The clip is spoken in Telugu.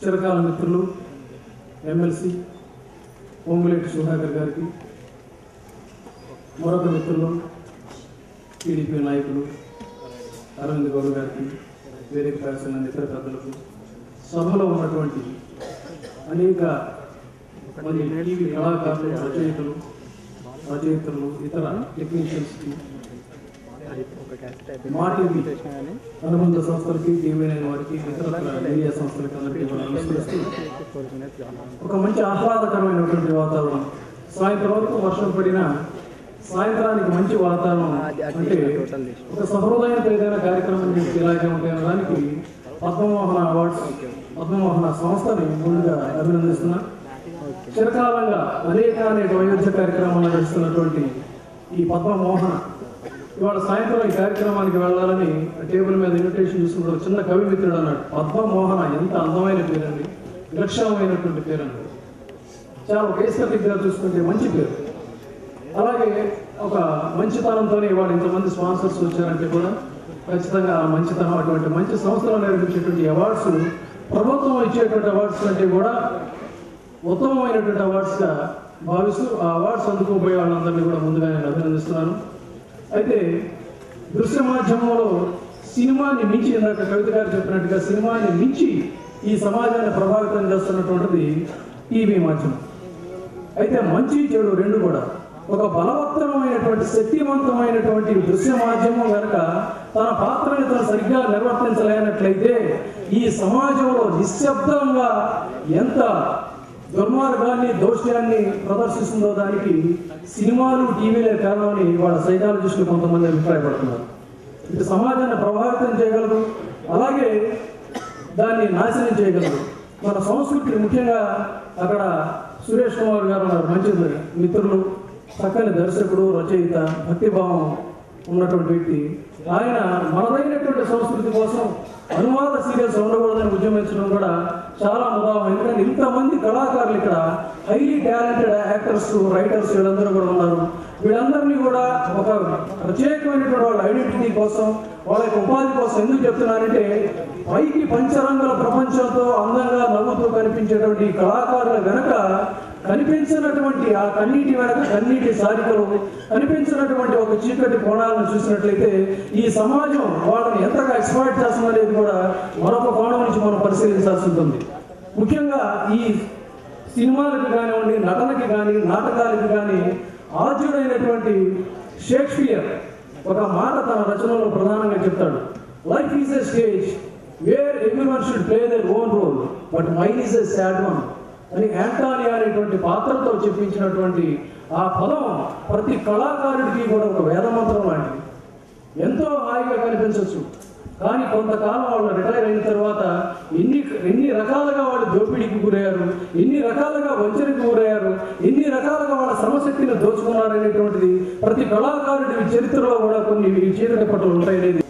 చిరకాల మిత్రులు ఎమ్మెల్సీ పొంగులేటి సుధాకర్ గారికి, మరొక మిత్రులు టీడీపీ నాయకులు అరవింద్ గౌడ్ గారికి, వేదిక రాసిన ఇతర పెద్దలకు, సభలో ఉన్నటువంటి అనేక మంది టీవీ కళాకారులు, రచయితలు, ఇతర టెక్నీషియన్స్కి, మా టీవీ అనుబంధ సంస్థలకి, టీవీ వారికి, ఇతర మీడియా సంస్థలకి అందరికీ నమస్కరిస్తూ, ఒక మంచి ఆహ్లాదకరమైనటువంటి వాతావరణం. సాయంత్రం వరకు వర్షం పడినా సాయంత్రానికి మంచి వాతావరణం అంటే ఒక సహృదయంతో ఏదైనా కార్యక్రమం ఇలాగే ఉంటాయి అనడానికి పద్మమోహన అవార్డ్స్, పద్మమోహన సంస్థని ముందుగా అభినందిస్తున్నా. చిరకాలంగా అనేక వైవిధ్య కార్యక్రమాలు నడుస్తున్నటువంటి ఈ పద్మమోహన ఇవాళ సాయంత్రం ఈ కార్యక్రమానికి వెళ్ళాలని టేబుల్ మీద ఇన్విటేషన్ చూసుకుంటూ చిన్న కవి మిత్రుడు అన్నాడు, పద్మమోహన ఎంత అందమైన పేరండి, విలక్షణమైనటువంటి పేరండి, చాలా కేసరిగా చూసుకుంటే మంచి పేరు. అలాగే ఒక మంచితనంతోనే ఇవాళ ఇంతమంది స్పాన్సర్స్ వచ్చారంటే కూడా ఖచ్చితంగా ఆ మంచితనం, అటువంటి మంచి సంస్థలు నిర్వహించేటువంటి అవార్డ్స్, ప్రభుత్వం ఇచ్చేటువంటి అవార్డ్స్ కంటే కూడా ఉత్తమమైనటువంటి అవార్డ్స్గా భావిస్తూ ఆ అవార్డ్స్ అందుకోబోయే వాళ్ళందరినీ కూడా ముందుగా నేను అభినందిస్తున్నాను. అయితే దృశ్య మాధ్యమంలో సినిమాని మించి, ఇందాక కవిత గారు చెప్పినట్టుగా సినిమాని మించి ఈ సమాజాన్ని ప్రభావితం చేస్తున్నటువంటిది టీవీ మాధ్యమం. అయితే మంచి చెడు రెండు కూడా ఒక బలవత్తరమైనటువంటి శక్తివంతమైనటువంటి దృశ్య మాధ్యమం కనుక తన పాత్రని తను సరిగ్గా నిర్వర్తించలేనట్లయితే ఈ సమాజంలో నిశ్శబ్దంగా ఎంత దుర్మార్గాన్ని, దోషాన్ని ప్రదర్శిస్తుందో దానికి సినిమాలు, టీవీలే కారణమని వాళ్ళ సైకాలజిస్టులు కొంతమంది అభిప్రాయపడుతున్నారు. ఇది సమాజాన్ని ప్రభావితం చేయగలదు, అలాగే దాన్ని నాశనం చేయగలదు. మన సంస్కృతి ముఖ్యంగా అక్కడ సురేష్ కుమార్ గారు ఉన్నారు, మంచి మిత్రులు, చక్కని దర్శకుడు, రచయిత, భక్తిభావం ఉన్నటువంటి వ్యక్తి. ఆయన మనదైనటువంటి సంస్కృతి కోసం అనువాద సీరియల్స్ ఉండకూడదని ఉద్యమించడం కూడా చాలా ముదావం. ఎందుకంటే ఇంతమంది కళాకారులు ఇక్కడ హైలీ టాలెంటెడ్ యాక్టర్స్, రైటర్స్ వీళ్ళందరూ కూడా ఉన్నారు. వీళ్ళందరినీ కూడా ఒక ప్రత్యేకమైనటువంటి వాళ్ళ ఐడెంటిటీ కోసం, వాళ్ళ యొక్క ఉపాధి కోసం ఎందుకు చెప్తున్నానంటే, పైకి పంచరంగుల ప్రపంచంతో అందంగా నవ్వుతూ కనిపించేటువంటి కళాకారుల వెనక కనిపించినటువంటి ఆ కన్నీటి వెనక కన్నీటి సారికలు, కనిపించినటువంటి ఒక చీకటి కోణాలను చూసినట్లయితే ఈ సమాజం వాళ్ళని ఎంతగా ఎక్స్ప్లాయిట్ చేస్తుందనేది కూడా మరొక కోణం నుంచి మనం పరిశీలించాల్సి ఉంటుంది. ముఖ్యంగా ఈ సినిమాలకు కానివ్వండి, నటనకి కానీ, నాటకాలకి కానీ ఆద్యుడైనటువంటి షేక్స్పియర్ ఒక మాట తన రచనలో ప్రధానంగా చెప్తాడు, life is a stage where everyone should play their own role but mine is a sad one అని యాంటానియా అనేటువంటి పాత్రతో చెప్పించినటువంటి ఆ పదం ప్రతి కళాకారుడికి కూడా ఒక వేదమంత్రం లాంటిది. ఎంతో హాయిగా కనిపించవచ్చు, కానీ కొంతకాలం వాళ్ళు రిటైర్ అయిన తర్వాత ఎన్ని రకాలుగా వాళ్ళు దోపిడీకి గురయ్యారు, ఎన్ని రకాలుగా వంచనకు గురయ్యారు, ఎన్ని రకాలుగా వాళ్ళ శ్రమశక్తిని దోచుకున్నారు అనేటువంటిది ప్రతి కళాకారుడి చరిత్రలో కూడా కొన్ని చీకటి పట్టులు ఉంటాయనేది